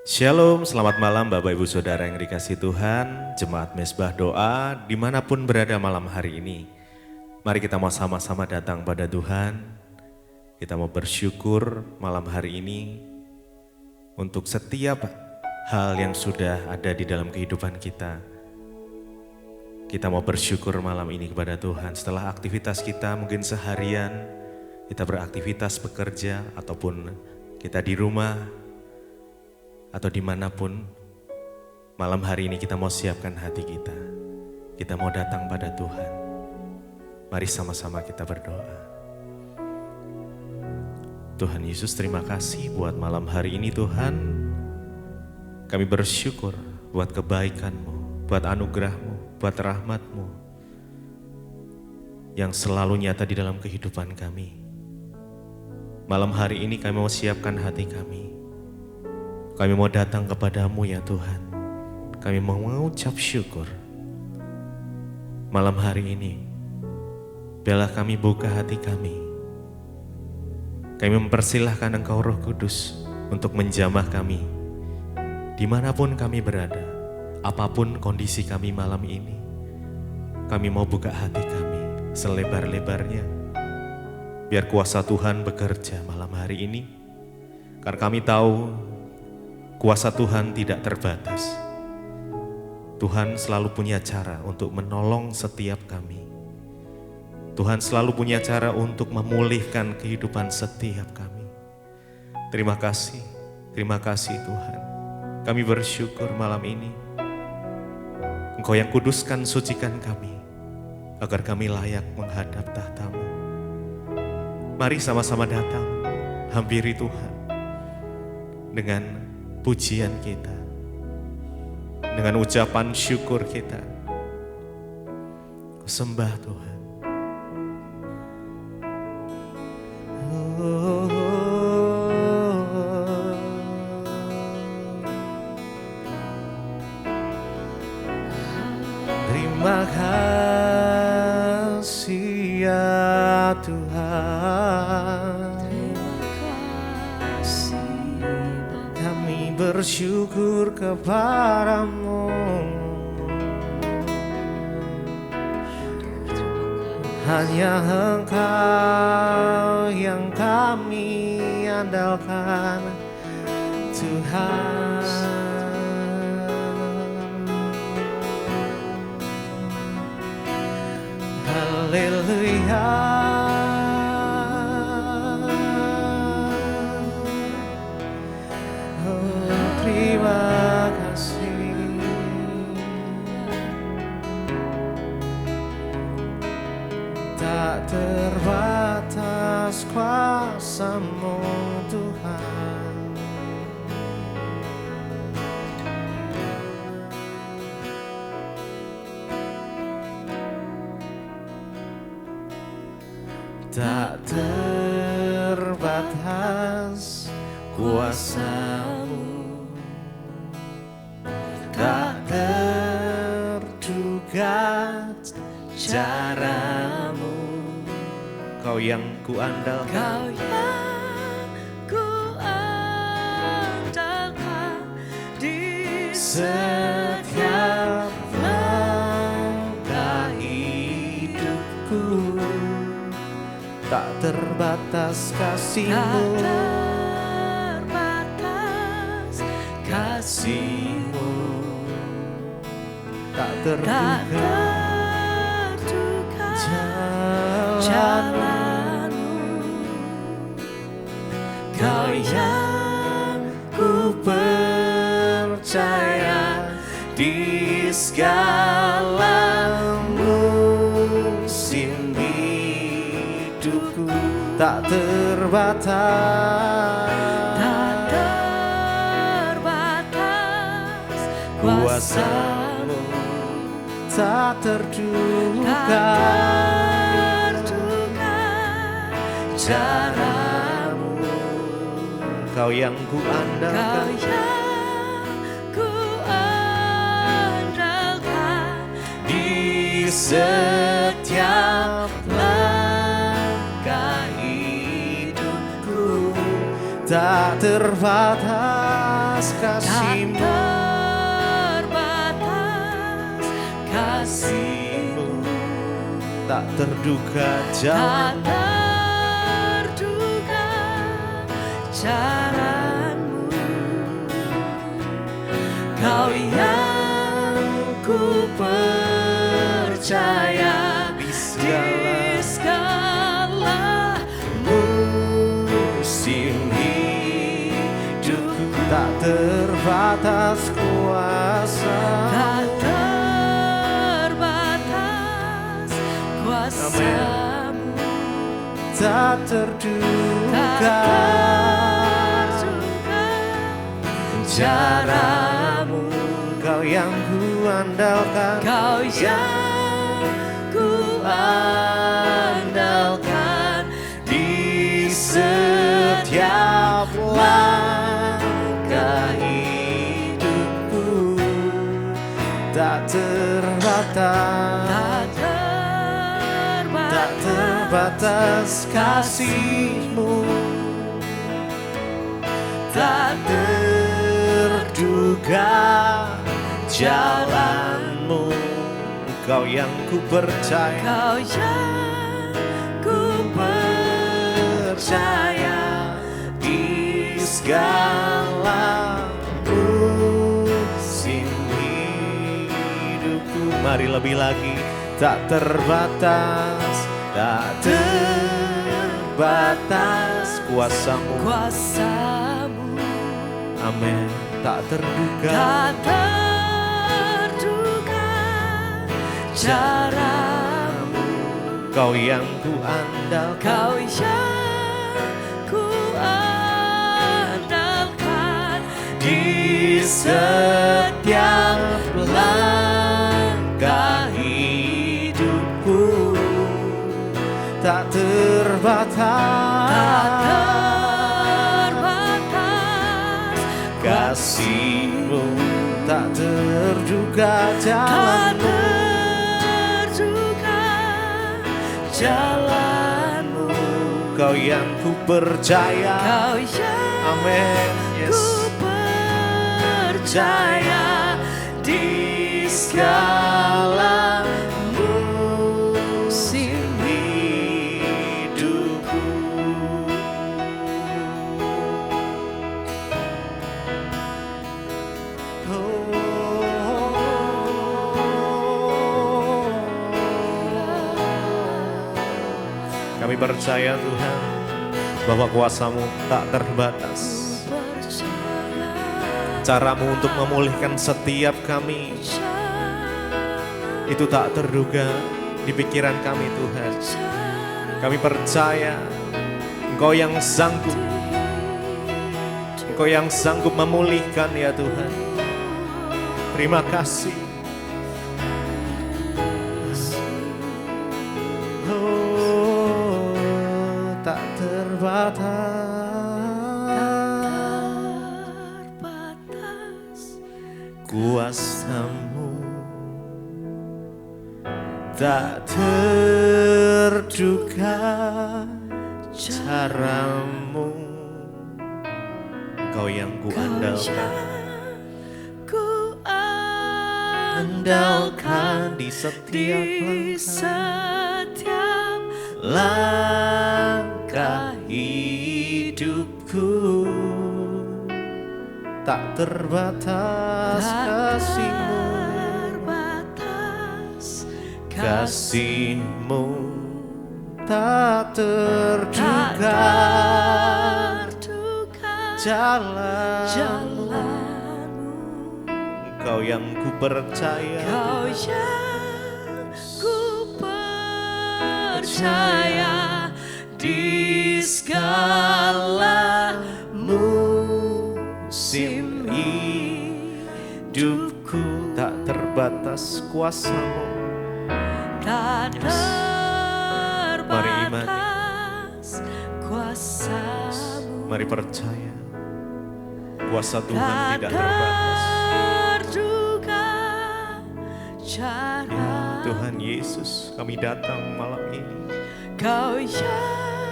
Shalom, selamat malam Bapak Ibu Saudara yang dikasihi Tuhan, Jemaat Mesbah Doa, dimanapun berada malam hari ini. Mari kita mau sama-sama datang pada Tuhan, kita mau bersyukur malam hari ini untuk setiap hal yang sudah ada di dalam kehidupan kita. Kita mau bersyukur malam ini kepada Tuhan setelah aktivitas kita mungkin seharian, kita beraktivitas bekerja ataupun kita di rumah, atau dimanapun, malam hari ini kita mau siapkan hati kita. Kita mau datang pada Tuhan. Mari sama-sama kita berdoa. Tuhan Yesus, terima kasih buat malam hari ini Tuhan. Kami bersyukur buat kebaikan-Mu, buat anugerah-Mu, buat rahmat-Mu yang selalu nyata di dalam kehidupan kami. Malam hari ini kami mau siapkan hati kami. Kami mau datang kepadamu ya Tuhan. Kami mau mengucap syukur. Malam hari ini, biarlah kami buka hati kami. Kami mempersilahkan Engkau Roh Kudus untuk menjamah kami. Dimanapun kami berada, apapun kondisi kami malam ini, kami mau buka hati kami selebar-lebarnya. Biar kuasa Tuhan bekerja malam hari ini. Karena kami tahu kuasa Tuhan tidak terbatas. Tuhan selalu punya cara untuk menolong setiap kami. Tuhan selalu punya cara untuk memulihkan kehidupan setiap kami. Terima kasih Tuhan. Kami bersyukur malam ini. Engkau yang kuduskan, sucikan kami, agar kami layak menghadap tahta-Mu. Mari sama-sama datang, hampiri Tuhan dengan pujian kita, dengan ucapan syukur kita. Sembah Tuhan. Terima kasih ya Tuhan. Bersyukur kepadamu. Hanya Engkau yang kami andalkan, Tuhan. Haleluya. Terima kasih. Tak terbatas kuasa-Mu Tuhan. Tak terbatas kuasa-Mu. Tak terduga caramu. Kau yang kuandalkan. Kau yang kuandalkan di setiap langkah hidupku. Tak terbatas kasih-Mu. Tak terbatas kasih-Mu. Tak terduga jalan-Mu. Kau yang ku percaya di segala musim hidupku. Tak terbatas. Tak terbatas kuasa-Mu. Tak terduga caramu. Kau yang kuandalkan. Kau yang kuandalkan di setiap langkah hidupku. Tak terbatas kasih-Mu, terbatas kasih-Mu, tak terduga jalan, tak terduga jalan-Mu. Kau yang ku percaya di segala musim hidupku, tak terbatas kuasa, tak terbatas kuasa-Mu, tak terduga cara-Mu. Kau yang ku andalkan, Kau yang ku andalkan di setiap langkah hidupku, tak terbatas, tak terbatas kasih-Mu, tak terduga jalan-Mu. Kau yang ku percaya, Kau yang ku percaya di segala musim hidupku. Mari lebih lagi, tak terbatas, tak terbatas kuasa-Mu, kuasa-Mu, amin, tak terduga, tak terduga cara-Mu. Kau yang ku andalkan, Kau yang ku andalkan di setiap langkah hidupku, tak terbatas, tak terbatas kasih-Mu, tak terduga tak jalan-Mu, terduga jalan-Mu. Kau yang ku percaya, Kau yang amin, yes, ku percaya di segala musim hidupku. Kami percaya Tuhan bahwa kuasa-Mu tak terbatas. Cara-Mu untuk memulihkan setiap kami itu tak terduga di pikiran kami Tuhan. Kami percaya Engkau yang sanggup, Engkau yang sanggup memulihkan ya Tuhan. Terima kasih. Oh, tak terbatas kuasa-Mu, tak terduga cara-Mu. Engkau yang ku andalkan, andalkan di setiap langkah hidupku, tak terbatas kasih-Mu, kasih-Mu tak terduga jalan-Mu. Engkau yang ku percaya, Kau yang ku percaya di segala musim hidupku, tak terbatas kuasa-Mu. tak Mari imani. terbatas kuasa-Mu. Mari percaya kuasa Tuhan Tak tidak terbatas. terduga Ya, cara Tuhan Yesus, kami datang malam ini. Kau yang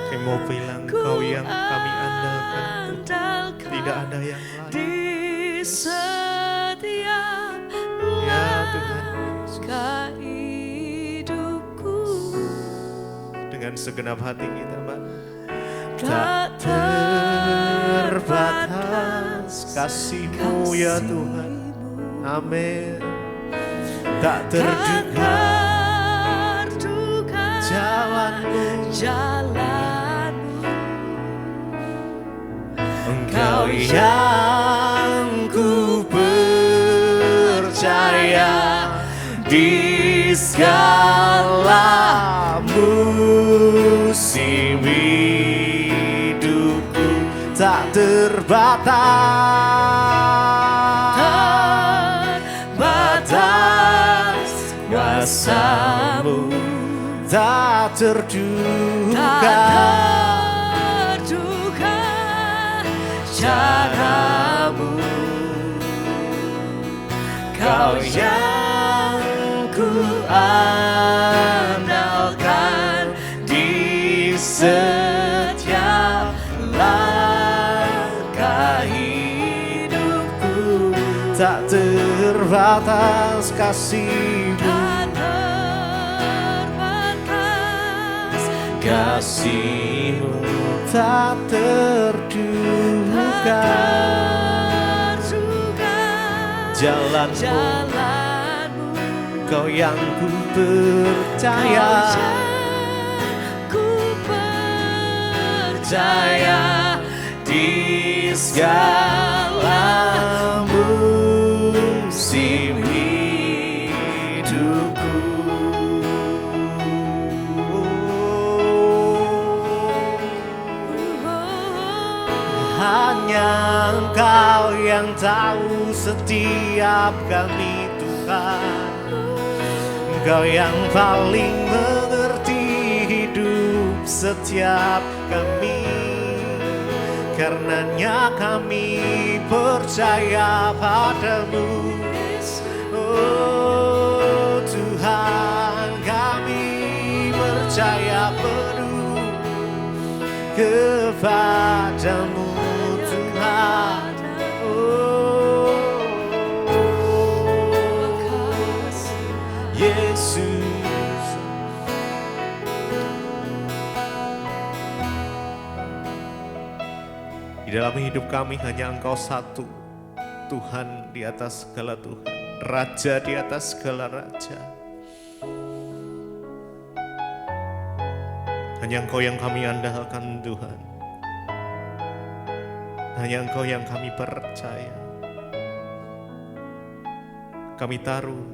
Kami mau bilang Kau yang kami andalkan Tuhan. Tidak ada yang lain. di setiap Ya Tuhan Yesus. langkah hidupku Dengan segenap hati kita Pak, tak terbatas kasih-Mu ya Tuhan. Amin. Tak terduga jalan-Mu, Engkau yang ku percaya di segala musim hidupku, tak terbatas kuasa-Mu, tak terduga cara-Mu. Kau yang ku andalkan di setiap langkah hidupku, tak terbatas kasih-Mu, kasih-Mu tak terduga. Jalan-Mu, Kau yang ku percaya, di segala musim hidupku. Hanya Engkau yang tahu setiap kami Tuhan. Engkau yang paling mengerti hidup setiap kami. Karenanya kami percaya padamu. Oh Tuhan, kami percaya penuh kepadamu Tuhan. Oh Yesus. Di dalam hidup kami hanya Engkau satu, Tuhan di atas segala Tuhan, Raja di atas segala Raja. Hanya Engkau yang kami andalkan Tuhan. Hanya Engkau yang kami percaya. Kami taruh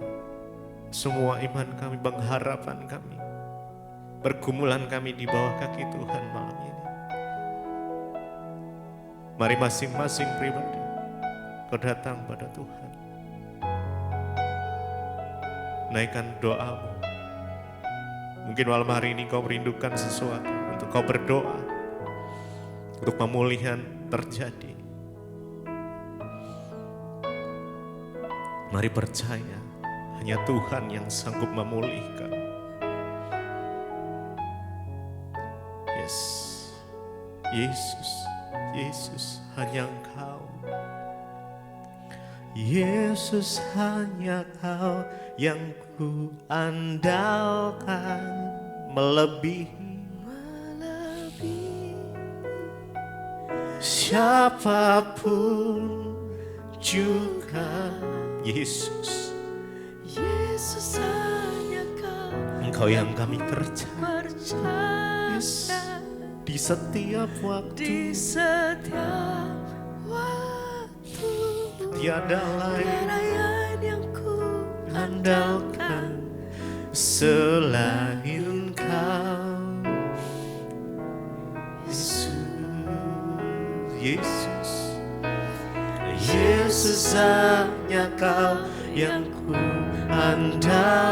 semua iman kami, pengharapan kami, pergumulan kami di bawah kaki Tuhan malam ini. Mari masing-masing pribadi kau datang pada Tuhan. Naikkan doamu. Mungkin malam hari ini kau merindukan sesuatu untuk kau berdoa, untuk pemulihan terjadi. Mari percaya, hanya Tuhan yang sanggup memulihkan. Yes, Yesus, Yesus, hanya Engkau. Yesus, hanya Kau yang ku andalkan, melebihi siapapun juga. Yesus, Yesus, hanya Kau Engkau yang kami percaya. percaya. Yes. Di setiap waktu, Di setiap waktu tiada lain tiada yang ku andalkan selain Kau. Yesus, Yesus, hanya Kau yang ku andalkan,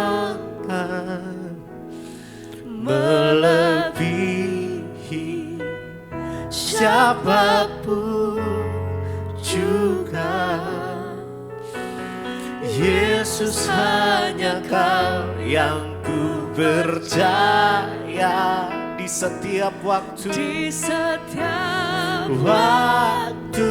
melebihi siapapun juga. Yesus, hanya Kau yang ku percaya di setiap waktu, di setiap waktu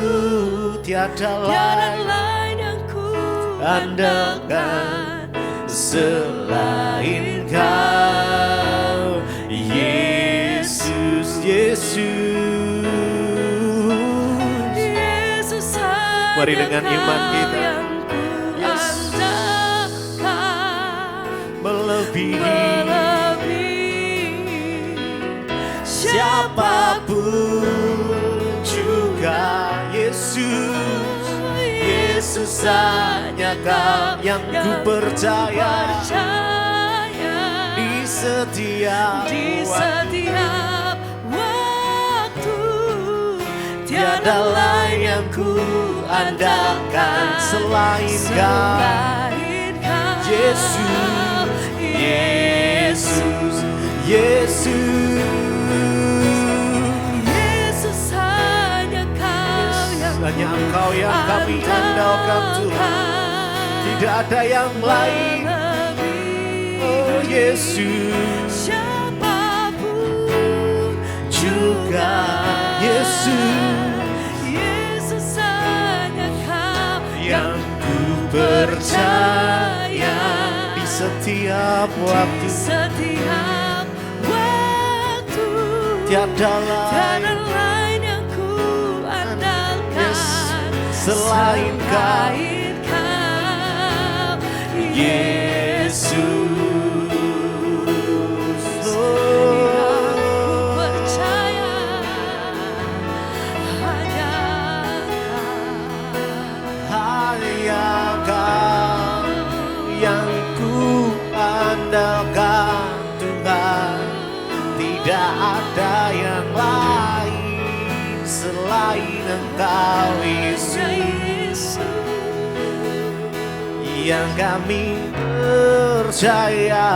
tiada lain lain yang ku andalkan selain Kau, Yesus, Yesus. Yesus Mari hanya dengan iman Kau kita, yang ku Yes. andalkan, melebihi siapapun juga. Yesus, Yesus hanya Kau yang ku percaya. Di setiap waktu tiada lain yang ku andalkan selain Kau, Yesus, Yesus, Yesus. Yesus hanya Kau yang Hanya Engkau yang kami andalkan Tuhan, tidak ada yang lain. Oh Yesus, siapapun juga Yesus, Yesus hanya Kau yang ku percaya. Di setiap waktu, setiap waktu tiada tiada lain lain yang ku andalkan selain Kau, Yesus. Aku percaya hanya Hanya Kau yang ku andalkan Tuhan, tidak ada yang lain selain Engkau, Yesus, yang kami percaya.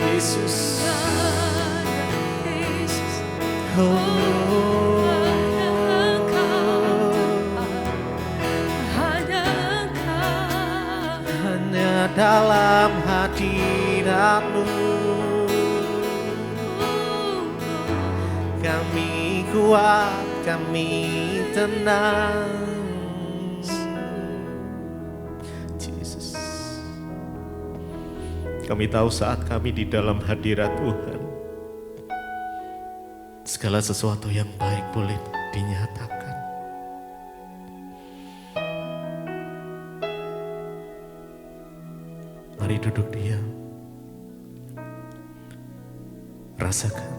Yesus, hanya dalam hadirat-Mu kami kuat, kami tenang. Yesus, kami tahu saat kami di dalam hadirat Tuhan, segala sesuatu yang baik boleh dinyatakan. Mari duduk diam, rasakan.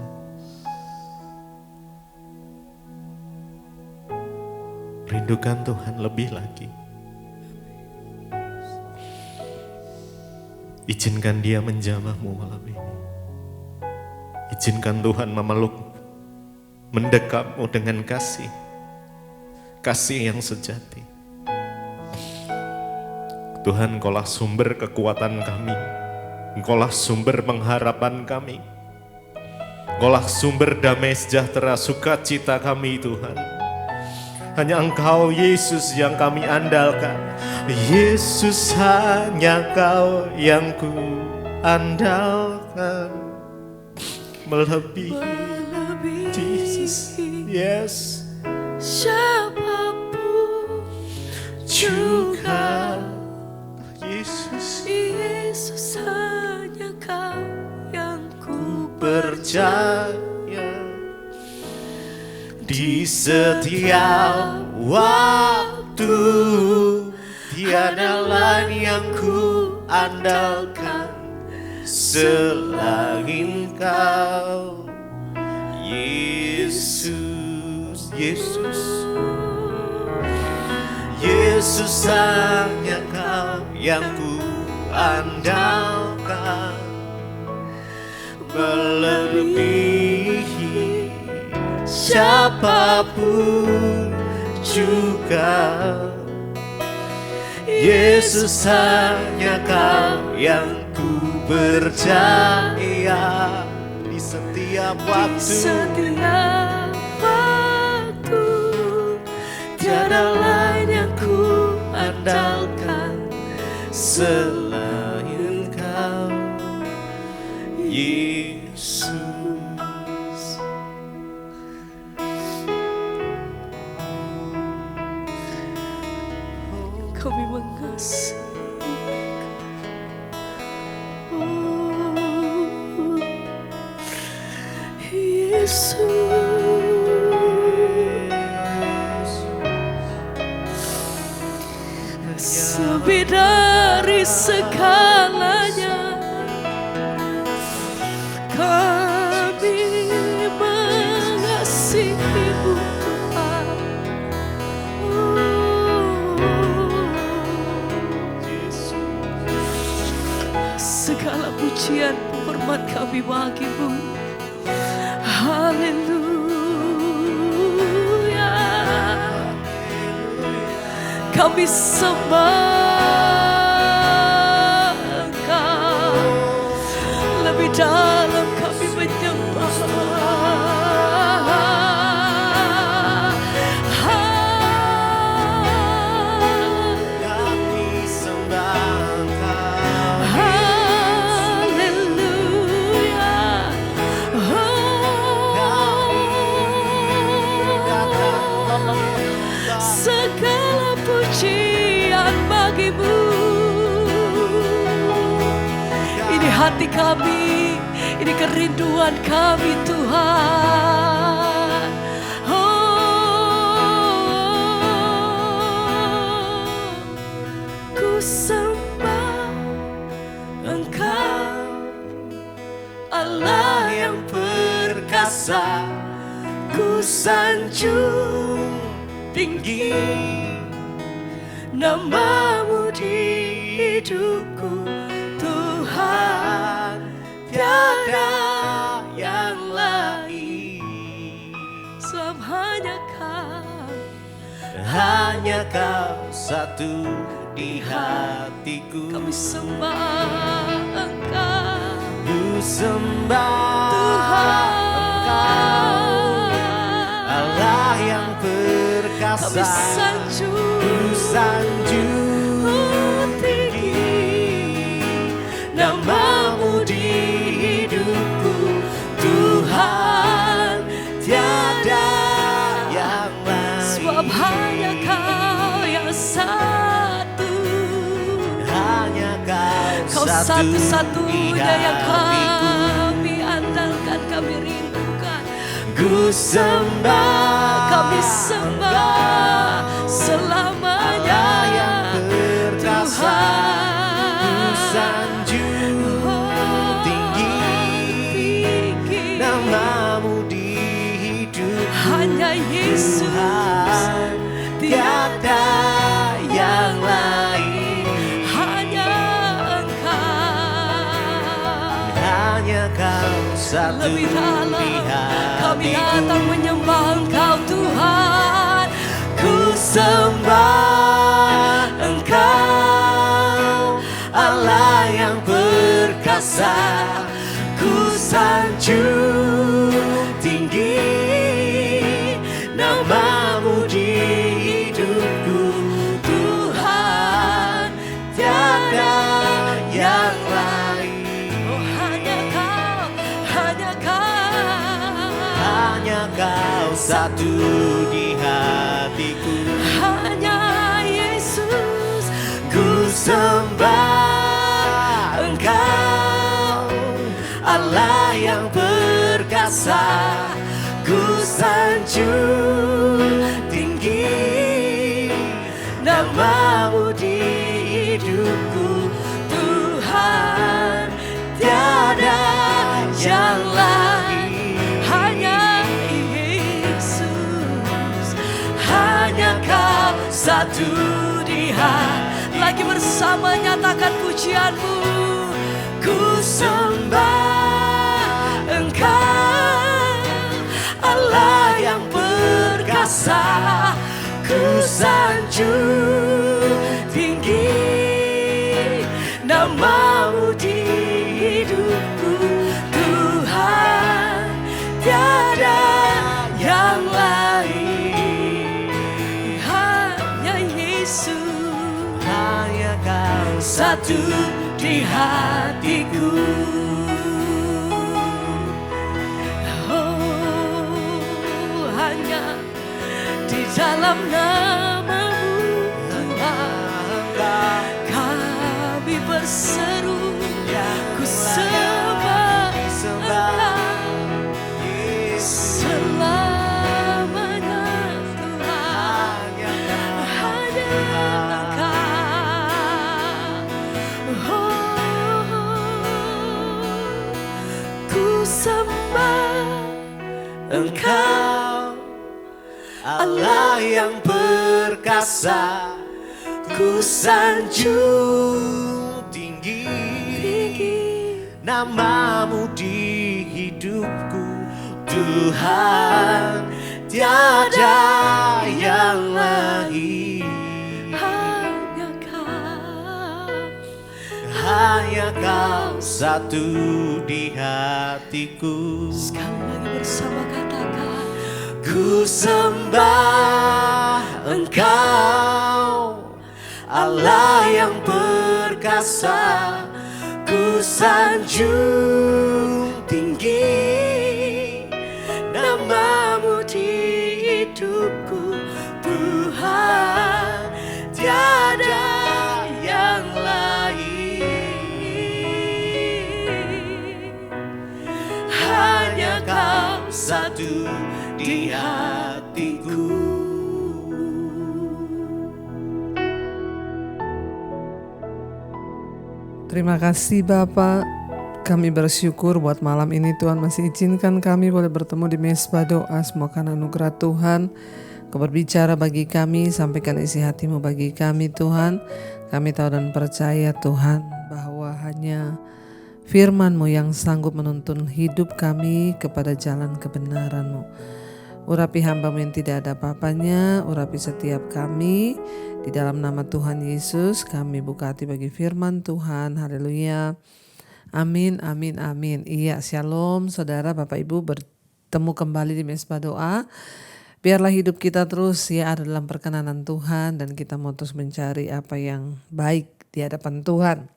Rindukan Tuhan lebih lagi. Izinkan Dia menjamahmu malam ini. Izinkan Tuhan memeluk, mendekapmu dengan kasih. Kasih yang sejati. Tuhan, Engkaulah sumber kekuatan kami. Engkaulah sumber pengharapan kami. Engkaulah sumber damai sejahtera sukacita kami, Tuhan. Hanya Engkau, Yesus, yang kami andalkan. Yesus, hanya Kau yang ku andalkan. Melebihi Jesus, yes, siapapun juga Yesus, Yesus hanya Kau yang ku percaya. Di setiap waktu tiada lain yang ku andalkan selain Kau, Yesus, Yesus, Yesus hanya Kau yang ku andalkan, melebihi siapapun juga. Yesus hanya Kau yang ku percaya. Di setiap waktu tiada lain yang ku andalkan selain Kau, Yesus. Yesus, lebih dari segalanya kami mengasihi-Mu Tuhan. Segala pujian hormat kami bagi-Mu. Haleluya. Kami sembah Engkau, lebih dalam kami menyembah. Kami sembah Engkau. Haleluya. Segala pujian bagi-Mu. Ini hati kami, ini kerinduan kami Tuhan. Ku sembah Engkau, Allah yang perkasa. Ku sanjung tinggi nama-Mu di hidupku Tuhan, tiada yang lain. Sebab hanya Kau, Hanya Kau satu di hatiku. kami sembah Engkau Ku sembah Tuhan. Allah yang perkasa. Kami sanjung Ku sanjung tinggi nama-Mu di hidupku Tuhan, tiada yang lain. sebab hanya Kau yang satu. Hanya Kau Kau satu-satunya yang hatiku. kami andalkan, kami rindukan. Ku sembah, Kami sembah selamanya Allah yang perkasa. Ku sanjung tinggi nama-Mu di hidup. hanya Yesus, Tuhan, tiada yang lain. hanya Engkau. Hanya Kau satu Lebih dalam di kami hatiku. datang menyembah Engkau Tuhan. Ku Sembah Engkau, Allah yang perkasa. Ku sanjung tinggi nama-Mu di hidupku Tuhan, tiada yang lain. Oh, hanya Kau, hanya Kau. Hanya Kau satu di hatiku. Hanya Yesus, Ku sembah Engkau, Allah yang perkasa. Ku sanjung tinggi nama-Mu di hidupku Tuhan, tiada yang lain. hanya Yesus, hanya Kau satu di hati. Lagi bersama nyatakan pujian-Mu. Ku sembah Engkau, Allah yang perkasa. Ku sanjung tinggi nama-Mu di hidupku Tuhan, tiada yang lain. hanya Yesus, Hanya Kau satu di hatiku. Oh, hanya di dalam nama-Mu Tuhan, kami berseru. Ku sembah Engkau, Engkau Allah yang perkasa, ku sanjung tinggi namamu di hidupku. Tuhan, tiada yang lain, hanya kau satu di hatiku. Sekali lagi bersama katakan, Ku sembah Engkau, Allah yang perkasa, ku sanjung tinggi namamu di hidupku. Tuhan, tiada yang lain, hanya kau satu di hatiku. Terima kasih Bapak, kami bersyukur buat malam ini Tuhan masih izinkan kami boleh bertemu di mesbah doa. Semoga anugerah Tuhan Kau berbicara bagi kami, sampaikan isi hatimu bagi kami Tuhan. Kami tahu dan percaya Tuhan bahwa hanya firman-Mu yang sanggup menuntun hidup kami kepada jalan kebenaran-Mu. Urapi hamba-Mu yang tidak ada apa-apanya, urapi setiap kami. Di dalam nama Tuhan Yesus kami buka hati bagi firman Tuhan. Haleluya. Amin, amin, amin. Iya, shalom saudara, Bapak Ibu, bertemu kembali di mesbah doa. Biarlah hidup kita terus ya ada dalam perkenanan Tuhan, dan kita mau terus mencari apa yang baik di hadapan Tuhan.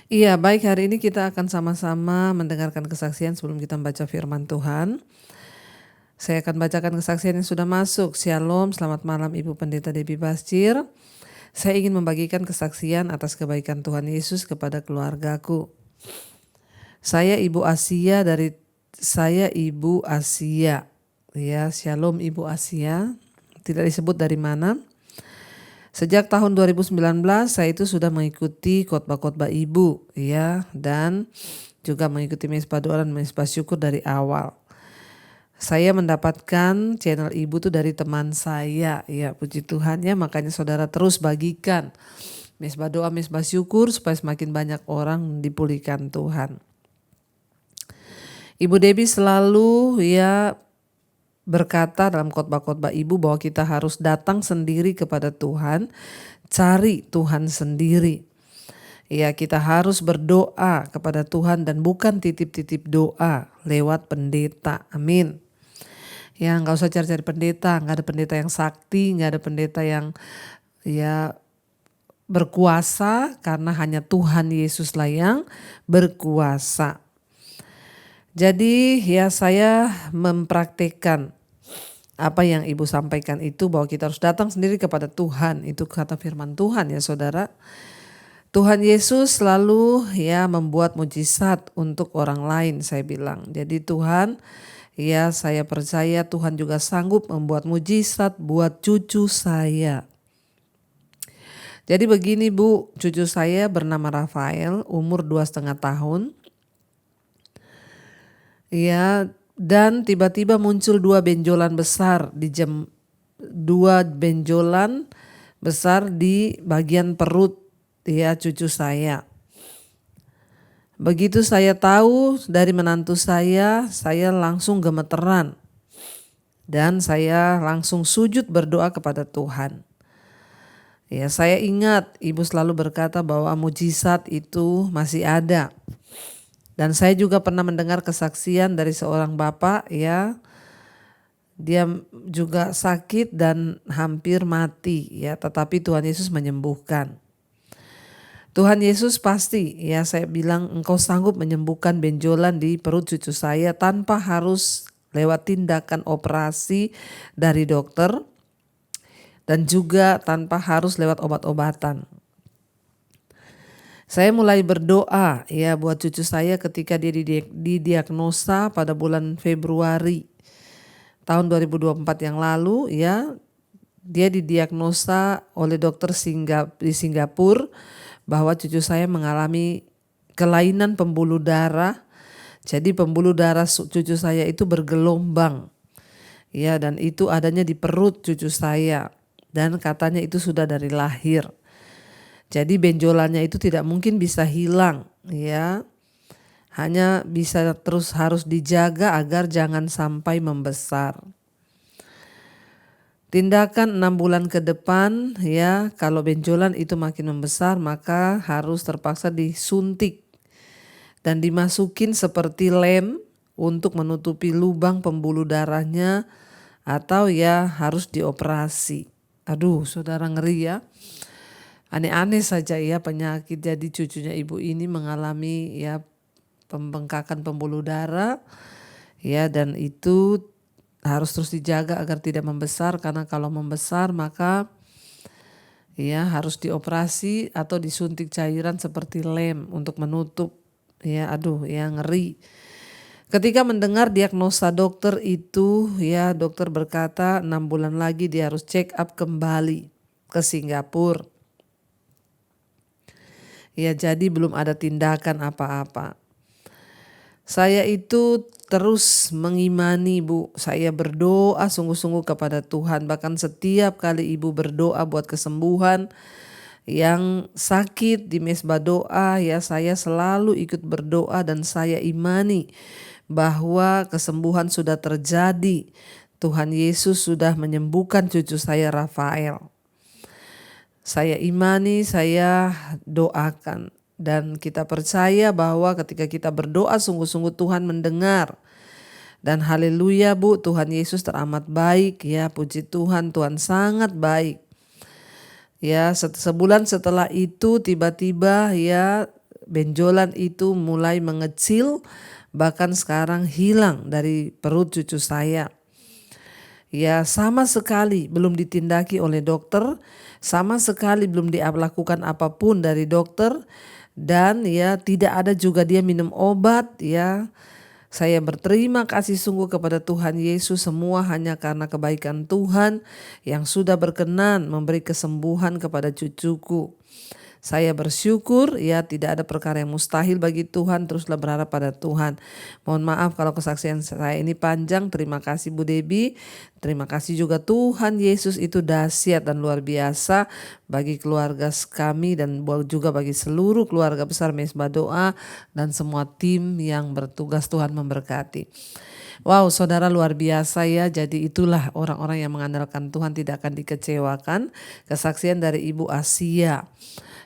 Iya, baik, hari ini kita akan sama-sama mendengarkan kesaksian sebelum kita membaca firman Tuhan. Saya akan bacakan kesaksian yang sudah masuk. Shalom, selamat malam Ibu Pendeta Debbie Basjir. Saya ingin membagikan kesaksian atas kebaikan Tuhan Yesus kepada keluargaku. Saya Ibu Asia. Ya, shalom Ibu Asia. Tidak disebut dari mana. Sejak tahun 2019 saya itu sudah mengikuti khotbah-khotbah Ibu ya, dan juga mengikuti mesbah doa dan mesbah syukur dari awal. Saya mendapatkan channel Ibu tuh dari teman saya ya, puji Tuhan ya, makanya saudara terus bagikan mesbah doa, mesbah syukur supaya semakin banyak orang dipulihkan Tuhan. Ibu Debbie selalu ya berkata dalam khotbah-khotbah Ibu bahwa kita harus datang sendiri kepada Tuhan, cari Tuhan sendiri. Ya, kita harus berdoa kepada Tuhan dan bukan titip-titip doa lewat pendeta. Amin. Ya, nggak usah cari-cari pendeta, nggak ada pendeta yang sakti, nggak ada pendeta yang ya berkuasa, karena hanya Tuhan Yesuslah yang berkuasa. Jadi ya saya mempraktikkan apa yang Ibu sampaikan itu, bahwa kita harus datang sendiri kepada Tuhan. Itu kata firman Tuhan ya saudara. Tuhan Yesus selalu ya membuat mujizat untuk orang lain, saya bilang. Jadi Tuhan ya, saya percaya Tuhan juga sanggup membuat mujizat buat cucu saya. Jadi begini Bu, cucu saya bernama Rafael, umur 2,5 tahun. Ya, dan tiba-tiba muncul dua benjolan besar di bagian perut ya cucu saya. Begitu saya tahu dari menantu saya langsung gemeteran dan saya langsung sujud berdoa kepada Tuhan. Ya, saya ingat Ibu selalu berkata bahwa mujizat itu masih ada. Dan saya juga pernah mendengar kesaksian dari seorang bapak ya, dia juga sakit dan hampir mati ya, tetapi Tuhan Yesus menyembuhkan. Tuhan Yesus pasti ya, saya bilang Engkau sanggup menyembuhkan benjolan di perut cucu saya tanpa harus lewat tindakan operasi dari dokter dan juga tanpa harus lewat obat-obatan. Saya mulai berdoa ya buat cucu saya ketika dia didiagnosa pada bulan Februari tahun 2024 yang lalu ya. Dia didiagnosa oleh dokter di Singapura bahwa cucu saya mengalami kelainan pembuluh darah Jadi pembuluh darah cucu saya itu bergelombang. Ya, dan itu adanya di perut cucu saya. Dan katanya itu sudah dari lahir. Jadi benjolannya itu tidak mungkin bisa hilang, ya. Hanya bisa terus harus dijaga agar jangan sampai membesar. Tindakan 6 bulan ke depan, ya, kalau benjolan itu makin membesar maka harus terpaksa disuntik dan dimasukin seperti lem untuk menutupi lubang pembuluh darahnya, atau ya harus dioperasi. Aduh, saudara, ngeri ya. Aneh-aneh saja ya penyakit. Jadi cucunya ibu ini mengalami ya pembengkakan pembuluh darah, ya, dan itu harus terus dijaga agar tidak membesar, karena kalau membesar maka ya harus dioperasi atau disuntik cairan seperti lem untuk menutup. Ya, aduh, ya ngeri. Ketika mendengar diagnosa dokter itu, ya dokter berkata 6 bulan lagi dia harus check up kembali ke Singapura. Ya, jadi belum ada tindakan apa-apa. Saya itu terus mengimani, Bu. Saya berdoa sungguh-sungguh kepada Tuhan. Bahkan setiap kali ibu berdoa buat kesembuhan yang sakit di mesbah doa, ya saya selalu ikut berdoa dan saya imani bahwa kesembuhan sudah terjadi. Tuhan Yesus sudah menyembuhkan cucu saya Rafael. Saya imani, saya doakan. Dan kita percaya bahwa ketika kita berdoa sungguh-sungguh Tuhan mendengar. Dan haleluya, Bu, Tuhan Yesus teramat baik, ya, puji Tuhan, Tuhan sangat baik. Ya, sebulan setelah itu tiba-tiba ya benjolan itu mulai mengecil, bahkan sekarang hilang dari perut cucu saya. Ya, sama sekali belum ditindaki oleh dokter, sama sekali belum dilakukan apapun dari dokter, dan ya tidak ada juga dia minum obat, ya. Saya berterima kasih sungguh kepada Tuhan Yesus, semua hanya karena kebaikan Tuhan yang sudah berkenan memberi kesembuhan kepada cucuku. Saya bersyukur, ya, tidak ada perkara yang mustahil bagi Tuhan, teruslah berharap pada Tuhan. Mohon maaf kalau kesaksian saya ini panjang. Terima kasih Bu Debbie. Terima kasih juga Tuhan Yesus itu dahsyat dan luar biasa bagi keluarga kami dan juga bagi seluruh keluarga besar Mesbah Doa dan semua tim yang bertugas. Tuhan memberkati. Wow, saudara, luar biasa ya. Jadi itulah orang-orang yang mengandalkan Tuhan tidak akan dikecewakan. Kesaksian dari Ibu Asia.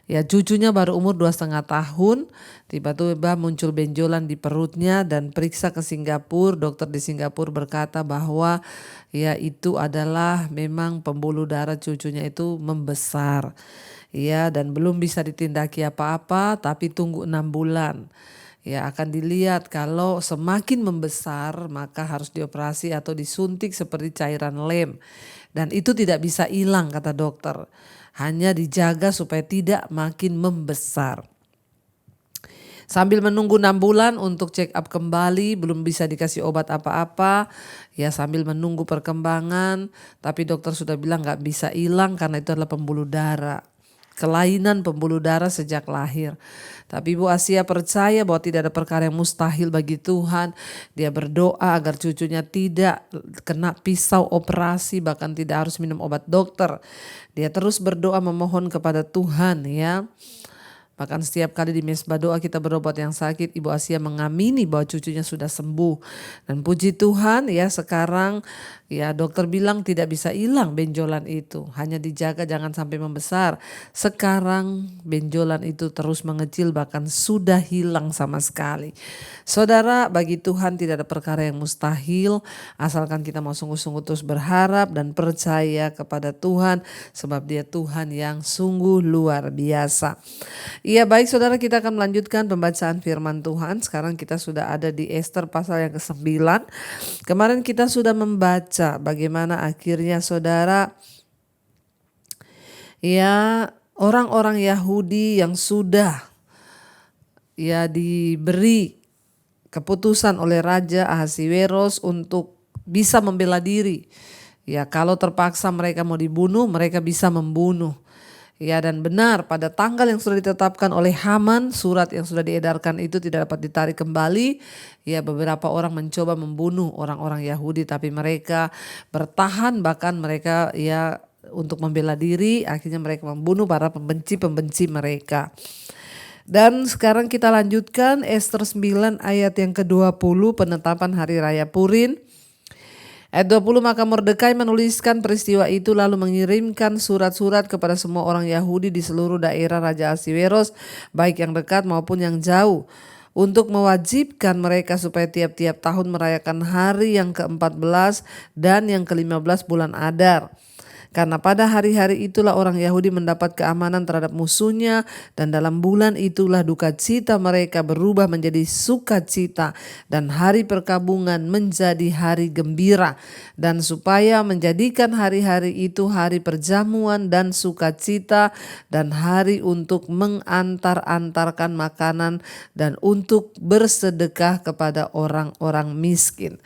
Ya, cucunya baru umur 2,5 tahun, tiba-tiba muncul benjolan di perutnya dan periksa ke Singapura. Dokter di Singapura berkata bahwa ya itu adalah memang pembuluh darah cucunya itu membesar. Ya, dan belum bisa ditindaki apa-apa, tapi tunggu 6 bulan. Ya, akan dilihat kalau semakin membesar maka harus dioperasi atau disuntik seperti cairan lem. Dan itu tidak bisa hilang kata dokter. Hanya dijaga supaya tidak makin membesar. Sambil menunggu 6 bulan untuk check up kembali, belum bisa dikasih obat apa-apa. Ya, sambil menunggu perkembangan, tapi dokter sudah bilang gak bisa hilang karena itu adalah pembuluh darah. Kelainan pembuluh darah sejak lahir. Tapi Ibu Asia percaya bahwa tidak ada perkara yang mustahil bagi Tuhan. Dia berdoa agar cucunya tidak kena pisau operasi, bahkan tidak harus minum obat dokter. Dia terus berdoa memohon kepada Tuhan, ya. Bahkan setiap kali di mesbah doa kita berobat yang sakit, Ibu Asia mengamini bahwa cucunya sudah sembuh. Dan puji Tuhan, ya, sekarang ya dokter bilang tidak bisa hilang benjolan itu. Hanya dijaga jangan sampai membesar. Sekarang benjolan itu terus mengecil, bahkan sudah hilang sama sekali. Saudara, bagi Tuhan tidak ada perkara yang mustahil. Asalkan kita mau sungguh-sungguh terus berharap dan percaya kepada Tuhan. Sebab Dia Tuhan yang sungguh luar biasa. Iya, baik saudara, kita akan melanjutkan pembacaan firman Tuhan. Sekarang kita sudah ada di Ester pasal yang ke-9. Kemarin kita sudah membaca bagaimana akhirnya saudara, ya, orang-orang Yahudi yang sudah ya diberi keputusan oleh Raja Ahasiweros untuk bisa membela diri. Ya, kalau terpaksa mereka mau dibunuh, mereka bisa membunuh. Ya, dan benar pada tanggal yang sudah ditetapkan oleh Haman, surat yang sudah diedarkan itu tidak dapat ditarik kembali. Ya, beberapa orang mencoba membunuh orang-orang Yahudi, tapi mereka bertahan, bahkan mereka ya untuk membela diri, akhirnya mereka membunuh para pembenci-pembenci mereka. Dan sekarang kita lanjutkan Ester 9 ayat yang ke-20, penetapan hari raya Purim. Ayat 20, maka Mordekai menuliskan peristiwa itu lalu mengirimkan surat-surat kepada semua orang Yahudi di seluruh daerah Raja Ahasweros, baik yang dekat maupun yang jauh, untuk mewajibkan mereka supaya tiap-tiap tahun merayakan hari yang ke-14 dan yang ke-15 bulan Adar. Karena pada hari-hari itulah orang Yahudi mendapat keamanan terhadap musuhnya, dan dalam bulan itulah duka cita mereka berubah menjadi sukacita dan hari perkabungan menjadi hari gembira. Dan supaya menjadikan hari-hari itu hari perjamuan dan sukacita dan hari untuk mengantar-antarkan makanan dan untuk bersedekah kepada orang-orang miskin.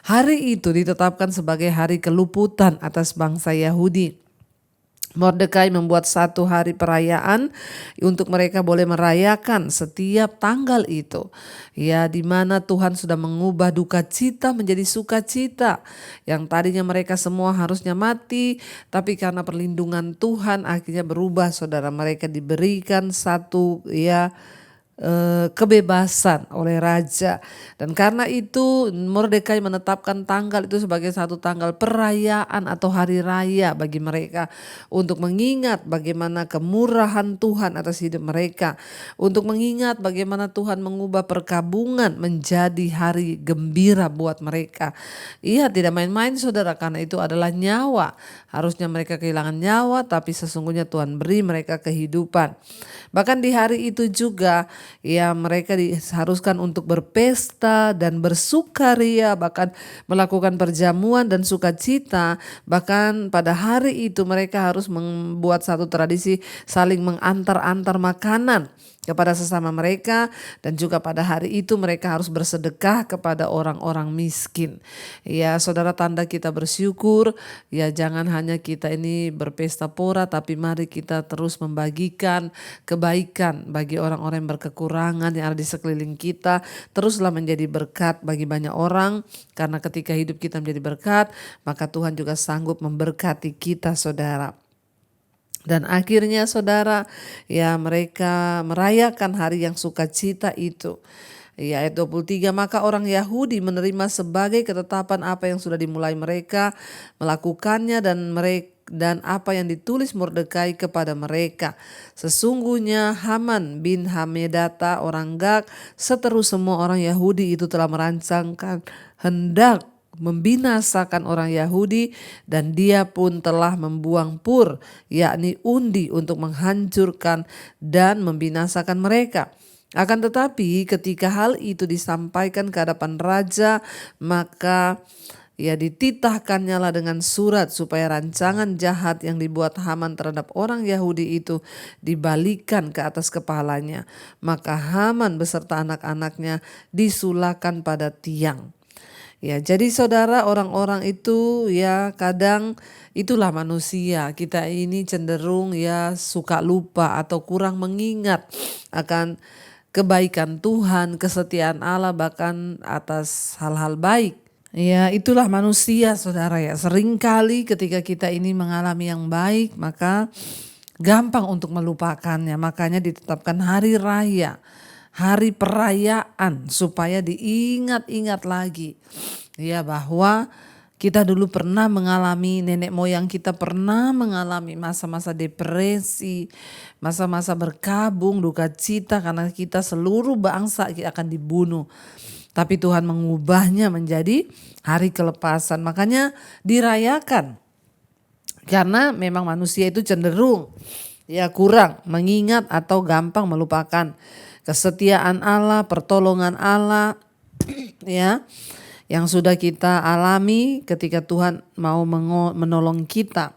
Hari itu ditetapkan sebagai hari keluputan atas bangsa Yahudi. Mordekai membuat satu hari perayaan untuk mereka boleh merayakan setiap tanggal itu. Ya, di mana Tuhan sudah mengubah duka cita menjadi sukacita. Yang tadinya mereka semua harusnya mati, tapi karena perlindungan Tuhan akhirnya berubah. Saudara, mereka diberikan satu kebebasan oleh raja, dan karena itu Mordekai menetapkan tanggal itu sebagai satu tanggal perayaan atau hari raya bagi mereka, untuk mengingat bagaimana kemurahan Tuhan atas hidup mereka, untuk mengingat bagaimana Tuhan mengubah perkabungan menjadi hari gembira buat mereka. Iya, tidak main-main saudara, karena itu adalah nyawa. Harusnya mereka kehilangan nyawa, tapi sesungguhnya Tuhan beri mereka kehidupan. Bahkan di hari itu juga ya mereka diharuskan untuk berpesta dan bersukaria, bahkan melakukan perjamuan dan sukacita. Bahkan pada hari itu mereka harus membuat satu tradisi saling mengantar-antar makanan kepada sesama mereka, dan juga pada hari itu mereka harus bersedekah kepada orang-orang miskin. Ya saudara, tanda kita bersyukur, ya jangan hanya kita ini berpesta pora, tapi mari kita terus membagikan kebaikan bagi orang-orang yang berkekurangan yang ada di sekeliling kita. Teruslah menjadi berkat bagi banyak orang, karena ketika hidup kita menjadi berkat, maka Tuhan juga sanggup memberkati kita saudara. Dan akhirnya saudara, ya mereka merayakan hari yang sukacita itu. Ya, ayat 23, maka orang Yahudi menerima sebagai ketetapan apa yang sudah dimulai mereka melakukannya, dan apa yang ditulis Mordekai kepada mereka. Sesungguhnya Haman bin Hamedata orang Gag seteru semua orang Yahudi itu telah merancangkan hendak membinasakan orang Yahudi, dan dia pun telah membuang pur, yakni undi, untuk menghancurkan dan membinasakan mereka. Akan tetapi ketika hal itu disampaikan ke hadapan raja, maka ya dititahkannya lah dengan surat supaya rancangan jahat yang dibuat Haman terhadap orang Yahudi itu dibalikan ke atas kepalanya. Maka Haman beserta anak-anaknya disulahkan pada tiang. Ya, jadi saudara, orang-orang itu ya kadang itulah manusia. Kita ini cenderung ya suka lupa atau kurang mengingat akan kebaikan Tuhan, kesetiaan Allah, bahkan atas hal-hal baik. Ya, itulah manusia saudara ya. Seringkali ketika kita ini mengalami yang baik, maka gampang untuk melupakannya. Makanya ditetapkan hari raya, hari perayaan, supaya diingat-ingat lagi ya bahwa kita dulu pernah mengalami, nenek moyang kita pernah mengalami masa-masa depresi, masa-masa berkabung, duka cita karena kita seluruh bangsa akan dibunuh. Tapi Tuhan mengubahnya menjadi hari kelepasan, makanya dirayakan. Karena memang manusia itu cenderung ya kurang mengingat atau gampang melupakan kesetiaan Allah, pertolongan Allah ya yang sudah kita alami ketika Tuhan mau menolong kita.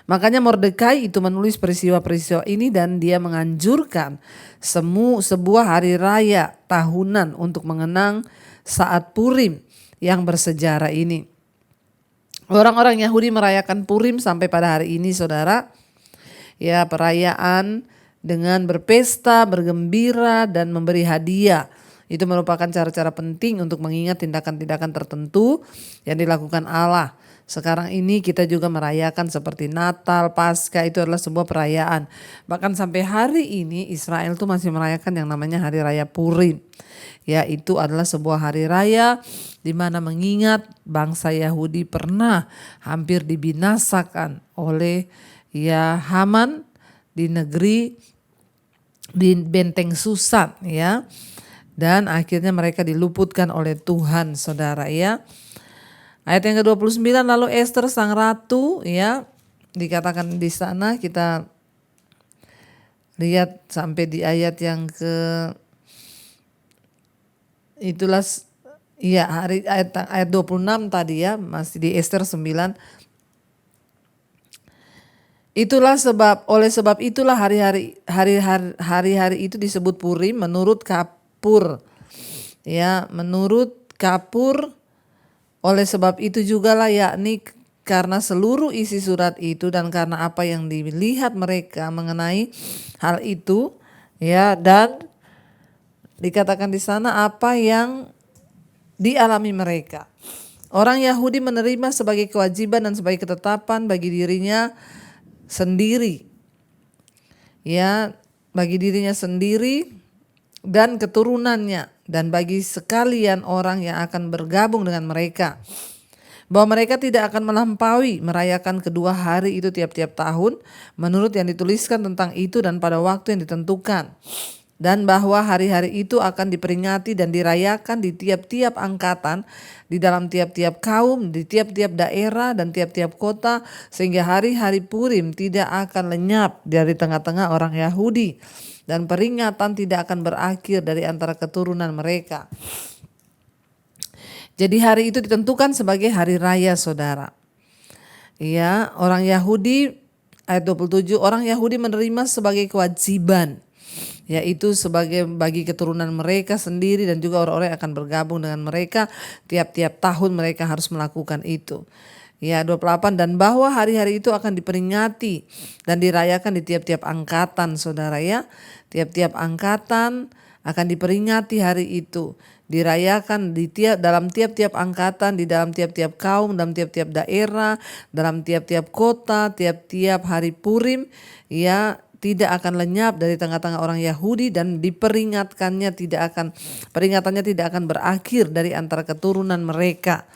Makanya Mordekai itu menulis peristiwa-peristiwa ini, dan dia menganjurkan sebuah hari raya tahunan untuk mengenang saat Purim yang bersejarah ini. Orang-orang Yahudi merayakan Purim sampai pada hari ini saudara. Ya, perayaan dengan berpesta, bergembira dan memberi hadiah. Itu merupakan cara-cara penting untuk mengingat tindakan-tindakan tertentu yang dilakukan Allah. Sekarang ini kita juga merayakan seperti Natal, Paskah, itu adalah sebuah perayaan. Bahkan sampai hari ini Israel tuh masih merayakan yang namanya Hari Raya Purim. Ya, itu adalah sebuah hari raya di mana mengingat bangsa Yahudi pernah hampir dibinasakan oleh Haman di benteng Susan ya. Dan akhirnya mereka diluputkan oleh Tuhan, saudara ya. Ayat yang ke-29, lalu Ester sang ratu ya, dikatakan di sana, kita lihat sampai di ayat yang ayat 26 tadi ya, masih di Ester 9. Oleh sebab itulah hari-hari itu disebut Purim menurut Kapur. Ya, menurut Kapur. Oleh sebab itu jugalah, yakni karena seluruh isi surat itu dan karena apa yang dilihat mereka mengenai hal itu, ya, dan dikatakan di sana apa yang dialami mereka. Orang Yahudi menerima sebagai kewajiban dan sebagai ketetapan bagi dirinya sendiri, ya, bagi dirinya sendiri dan keturunannya, dan bagi sekalian orang yang akan bergabung dengan mereka, bahwa mereka tidak akan melampaui merayakan kedua hari itu tiap-tiap tahun menurut yang dituliskan tentang itu dan pada waktu yang ditentukan, dan bahwa hari-hari itu akan diperingati dan dirayakan di tiap-tiap angkatan, di dalam tiap-tiap kaum, di tiap-tiap daerah dan tiap-tiap kota, sehingga hari-hari Purim tidak akan lenyap dari tengah-tengah orang Yahudi, dan peringatan tidak akan berakhir dari antara keturunan mereka. Jadi hari itu ditentukan sebagai hari raya, saudara. Ya, orang Yahudi, ayat 27, orang Yahudi menerima sebagai kewajiban, yaitu sebagai bagi keturunan mereka sendiri dan juga orang-orang yang akan bergabung dengan mereka, tiap-tiap tahun mereka harus melakukan itu. Ya, 28, dan bahwa hari-hari itu akan diperingati dan dirayakan di tiap-tiap angkatan, saudara ya. Tiap-tiap angkatan akan diperingati hari itu, dirayakan dalam tiap-tiap angkatan, di dalam tiap-tiap kaum, dalam tiap-tiap daerah, dalam tiap-tiap kota, tiap-tiap hari Purim, ya, tidak akan lenyap dari tengah-tengah orang Yahudi, dan peringatannya tidak akan berakhir dari antara keturunan mereka.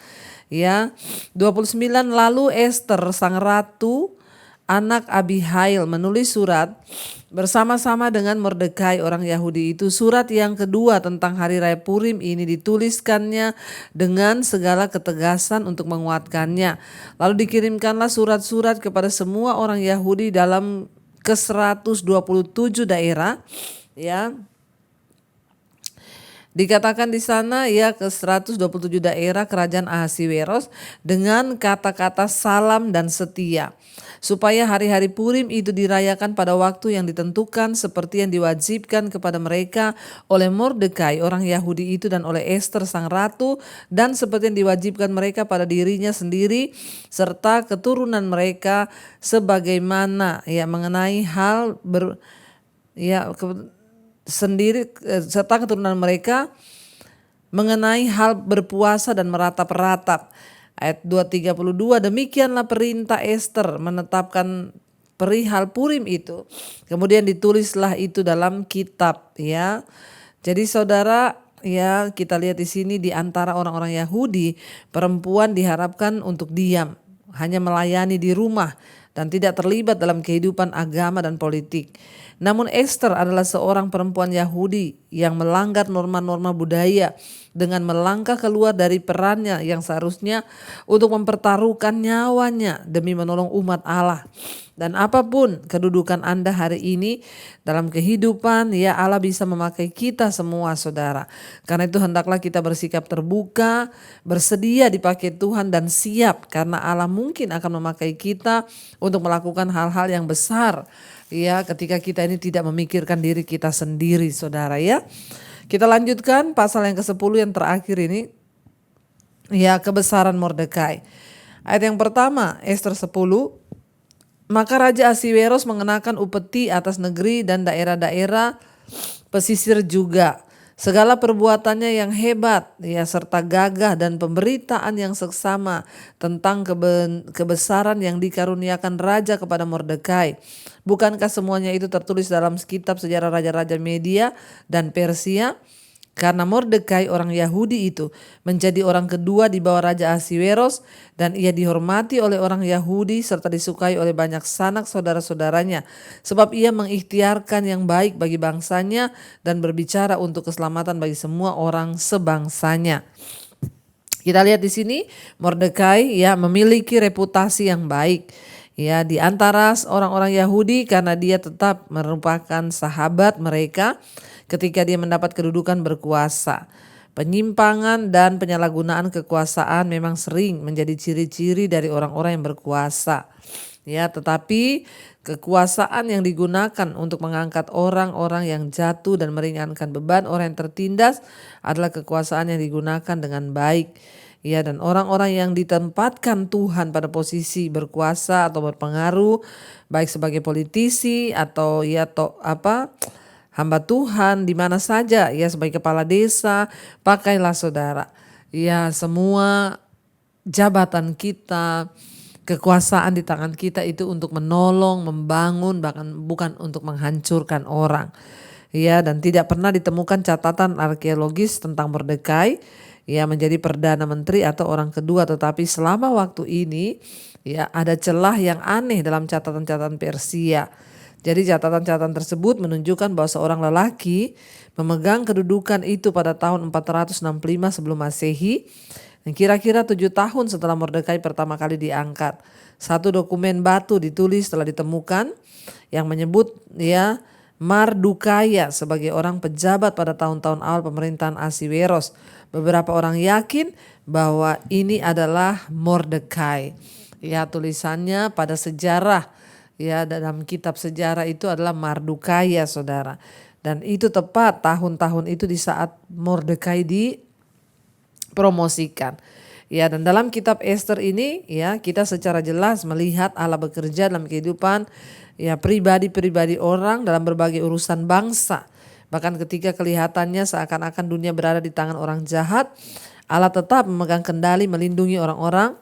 Ya, 29, lalu Ester sang ratu anak Abihail menulis surat bersama-sama dengan Mordekai orang Yahudi itu. Surat yang kedua tentang hari raya Purim ini dituliskannya dengan segala ketegasan untuk menguatkannya. Lalu dikirimkanlah surat-surat kepada semua orang Yahudi dalam ke-127 daerah, ya. Dikatakan di sana ya, ke-127 daerah kerajaan Ahasiweros dengan kata-kata salam dan setia, supaya hari-hari Purim itu dirayakan pada waktu yang ditentukan seperti yang diwajibkan kepada mereka oleh Mordekai orang Yahudi itu dan oleh Ester sang ratu, dan seperti yang diwajibkan mereka pada dirinya sendiri serta keturunan mereka, sebagaimana ya mengenai hal serta keturunan mereka mengenai hal berpuasa dan meratap-ratap. Ayat 232, demikianlah perintah Ester menetapkan perihal Purim itu. Kemudian ditulislah itu dalam kitab, ya. Jadi saudara, ya, kita lihat di sini di antara orang-orang Yahudi, perempuan diharapkan untuk diam, hanya melayani di rumah dan tidak terlibat dalam kehidupan agama dan politik. Namun Ester adalah seorang perempuan Yahudi yang melanggar norma-norma budaya dengan melangkah keluar dari perannya yang seharusnya untuk mempertaruhkan nyawanya demi menolong umat Allah. Dan apapun kedudukan Anda hari ini dalam kehidupan, ya, Allah bisa memakai kita semua, saudara. Karena itu hendaklah kita bersikap terbuka, bersedia dipakai Tuhan dan siap, karena Allah mungkin akan memakai kita untuk melakukan hal-hal yang besar, ya, ketika kita ini tidak memikirkan diri kita sendiri, saudara, ya. Kita lanjutkan pasal yang ke-10 yang terakhir ini, ya, kebesaran Mordekai. Ayat yang pertama, Ester 10, Maka Raja Ahasiweros mengenakan upeti atas negeri dan daerah-daerah pesisir juga. Segala perbuatannya yang hebat, ya, serta gagah dan pemberitaan yang seksama tentang kebesaran yang dikaruniakan Raja kepada Mordekai. Bukankah semuanya itu tertulis dalam kitab sejarah raja-raja Media dan Persia? Karena Mordekai orang Yahudi itu menjadi orang kedua di bawah Raja Ahasiweros, dan ia dihormati oleh orang Yahudi serta disukai oleh banyak sanak saudara-saudaranya, sebab ia mengikhtiarkan yang baik bagi bangsanya dan berbicara untuk keselamatan bagi semua orang sebangsanya. Kita lihat di sini Mordekai ya memiliki reputasi yang baik ya di antara orang-orang Yahudi, karena dia tetap merupakan sahabat mereka ketika dia mendapat kedudukan berkuasa. Penyimpangan dan penyalahgunaan kekuasaan memang sering menjadi ciri-ciri dari orang-orang yang berkuasa. Ya, tetapi kekuasaan yang digunakan untuk mengangkat orang-orang yang jatuh dan meringankan beban orang yang tertindas adalah kekuasaan yang digunakan dengan baik. Ya, dan orang-orang yang ditempatkan Tuhan pada posisi berkuasa atau berpengaruh, baik sebagai politisi atau hamba Tuhan di mana saja, ya, sebagai kepala desa, pakailah saudara, ya, semua jabatan kita, kekuasaan di tangan kita itu untuk menolong, membangun, bahkan bukan untuk menghancurkan orang. Ya, dan tidak pernah ditemukan catatan arkeologis tentang Mordekai ya menjadi perdana menteri atau orang kedua, tetapi selama waktu ini ya ada celah yang aneh dalam catatan-catatan Persia. Jadi catatan-catatan tersebut menunjukkan bahwa seorang lelaki memegang kedudukan itu pada tahun 465 sebelum Masehi, dan kira-kira 7 tahun setelah Mordekai pertama kali diangkat. Satu dokumen batu ditulis telah ditemukan yang menyebut ya Mardukaya sebagai orang pejabat pada tahun-tahun awal pemerintahan Ahasiweros. Beberapa orang yakin bahwa ini adalah Mordekai. Ya, tulisannya pada sejarah ya dalam kitab sejarah itu adalah Mardukaya, saudara. Dan itu tepat tahun-tahun itu di saat Mordekai dipromosikan. Ya, dan dalam kitab Ester ini ya kita secara jelas melihat Allah bekerja dalam kehidupan ya pribadi-pribadi orang dalam berbagai urusan bangsa. Bahkan ketika kelihatannya seakan-akan dunia berada di tangan orang jahat, Allah tetap memegang kendali melindungi orang-orang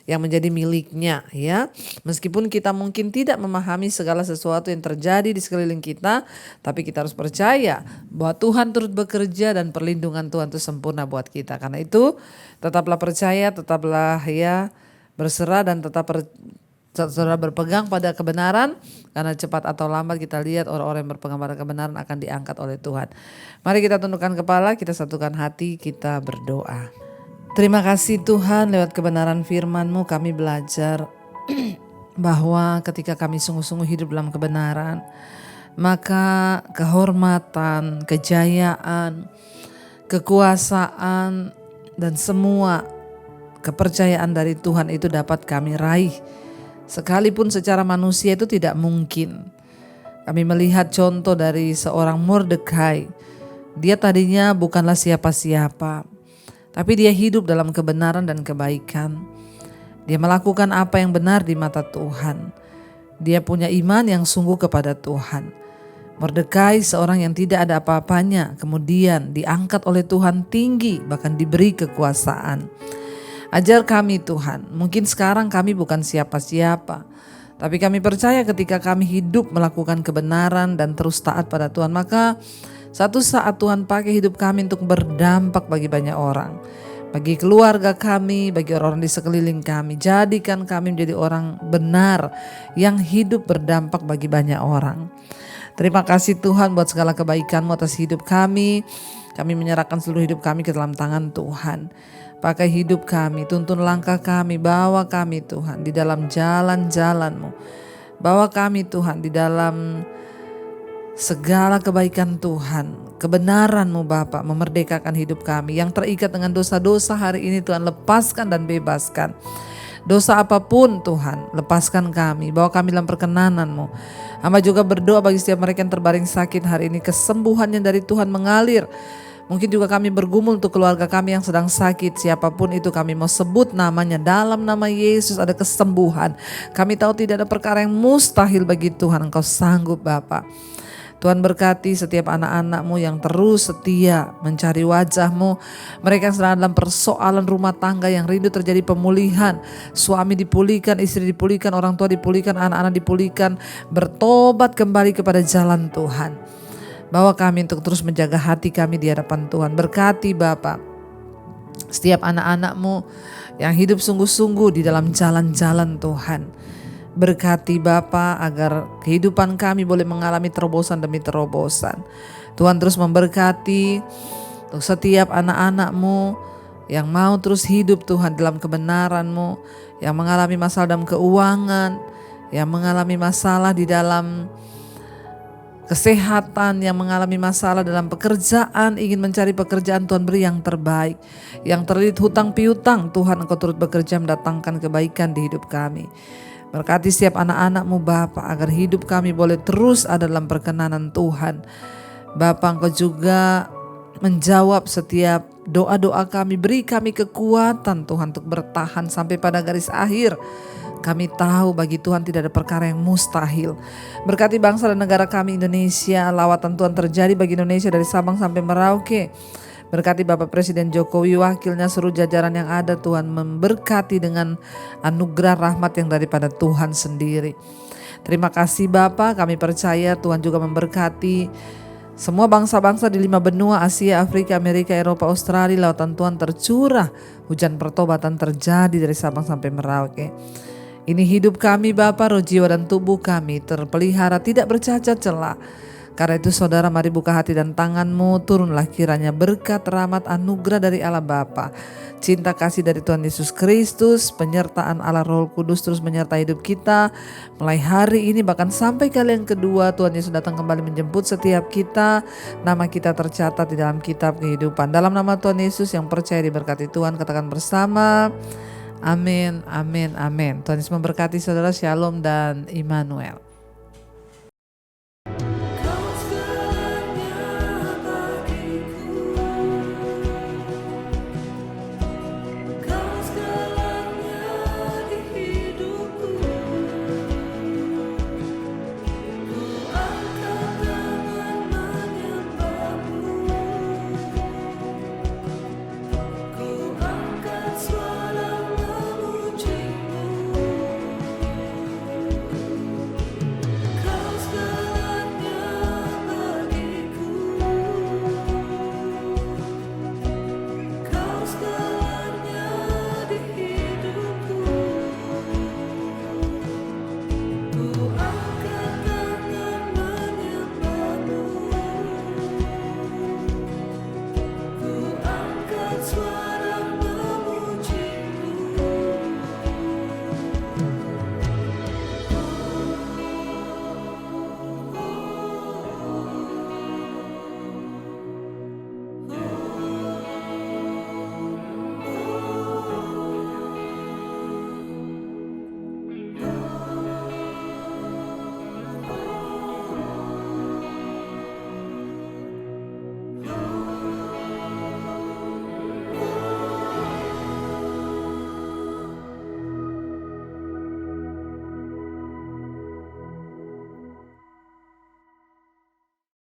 yang menjadi miliknya ya. Meskipun kita mungkin tidak memahami segala sesuatu yang terjadi di sekeliling kita, tapi kita harus percaya bahwa Tuhan turut bekerja dan perlindungan Tuhan itu sempurna buat kita. Karena itu tetaplah percaya, tetaplah ya berserah, dan tetap saudara berpegang pada kebenaran, karena cepat atau lambat kita lihat orang-orang yang berpegang pada kebenaran akan diangkat oleh Tuhan. Mari kita tundukkan kepala, kita satukan hati, kita berdoa. Terima kasih Tuhan, lewat kebenaran firman-Mu kami belajar bahwa ketika kami sungguh-sungguh hidup dalam kebenaran, maka kehormatan, kejayaan, kekuasaan, dan semua kepercayaan dari Tuhan itu dapat kami raih. Sekalipun secara manusia itu tidak mungkin. Kami melihat contoh dari seorang Mordekai. Dia tadinya bukanlah siapa-siapa, tapi dia hidup dalam kebenaran dan kebaikan. Dia melakukan apa yang benar di mata Tuhan. Dia punya iman yang sungguh kepada Tuhan. Mordekai seorang yang tidak ada apa-apanya, kemudian diangkat oleh Tuhan tinggi, bahkan diberi kekuasaan. Ajar kami Tuhan, mungkin sekarang kami bukan siapa-siapa, tapi kami percaya ketika kami hidup melakukan kebenaran dan terus taat pada Tuhan, maka satu saat Tuhan pakai hidup kami untuk berdampak bagi banyak orang, bagi keluarga kami, bagi orang-orang di sekeliling kami. Jadikan kami menjadi orang benar yang hidup berdampak bagi banyak orang. Terima kasih Tuhan buat segala kebaikan-Mu atas hidup kami. Kami menyerahkan seluruh hidup kami ke dalam tangan Tuhan. Pakai hidup kami, tuntun langkah kami, bawa kami Tuhan di dalam jalan-jalan-Mu. Bawa kami Tuhan di dalam segala kebaikan Tuhan, kebenaran-Mu Bapa, memerdekakan hidup kami. Yang terikat dengan dosa-dosa hari ini Tuhan, lepaskan dan bebaskan. Dosa apapun Tuhan, lepaskan kami, bawa kami dalam perkenanan-Mu. Hamba juga berdoa bagi setiap mereka yang terbaring sakit hari ini, kesembuhannya dari Tuhan mengalir Mungkin juga kami bergumul untuk keluarga kami yang sedang sakit. Siapapun itu kami mau sebut namanya. Dalam nama Yesus ada kesembuhan. Kami tahu tidak ada perkara yang mustahil bagi Tuhan. Engkau sanggup Bapa. Tuhan berkati setiap anak-anak-Mu yang terus setia mencari wajah-Mu. Mereka yang sedang dalam persoalan rumah tangga yang rindu terjadi pemulihan. Suami dipulihkan, istri dipulihkan, orang tua dipulihkan, anak-anak dipulihkan. Bertobat kembali kepada jalan Tuhan. Bawa kami untuk terus menjaga hati kami di hadapan Tuhan. Berkati Bapa setiap anak-anak-Mu yang hidup sungguh-sungguh di dalam jalan-jalan Tuhan. Berkati Bapa agar kehidupan kami boleh mengalami terobosan demi terobosan. Tuhan terus memberkati untuk setiap anak-anak-Mu yang mau terus hidup Tuhan dalam kebenaran-Mu, yang mengalami masalah dalam keuangan, yang mengalami masalah di dalam kesehatan, yang mengalami masalah dalam pekerjaan, ingin mencari pekerjaan, Tuhan beri yang terbaik. Yang terlilit hutang piutang, Tuhan Engkau turut bekerja mendatangkan kebaikan di hidup kami. Berkati setiap anak-anak-Mu Bapa agar hidup kami boleh terus ada dalam perkenanan Tuhan. Bapa, Engkau juga menjawab setiap doa-doa kami. Beri kami kekuatan Tuhan untuk bertahan sampai pada garis akhir. Kami tahu bagi Tuhan tidak ada perkara yang mustahil. Berkati bangsa dan negara kami Indonesia. Lawatan Tuhan terjadi bagi Indonesia dari Sabang sampai Merauke. Berkati Bapak Presiden Jokowi, wakilnya, seluruh jajaran yang ada. Tuhan memberkati dengan anugerah rahmat yang daripada Tuhan sendiri. Terima kasih Bapak, kami percaya Tuhan juga memberkati semua bangsa-bangsa di 5 benua, Asia, Afrika, Amerika, Eropa, Australia. Lautan Tuhan tercurah, hujan pertobatan terjadi dari Sabang sampai Merauke. Ini hidup kami Bapa, roh jiwa dan tubuh kami terpelihara tidak bercacat celah. Karena itu saudara, mari buka hati dan tanganmu, turunlah kiranya berkat, rahmat, anugerah dari Allah Bapa, cinta kasih dari Tuhan Yesus Kristus, penyertaan Allah Roh Kudus terus menyertai hidup kita mulai hari ini bahkan sampai kali yang kedua Tuhan Yesus datang kembali menjemput setiap kita. Nama kita tercatat di dalam kitab kehidupan. Dalam nama Tuhan Yesus yang percaya diberkati Tuhan, katakan bersama. Amin, amin, amin. Tuhan Yesus memberkati saudara. Shalom dan Immanuel.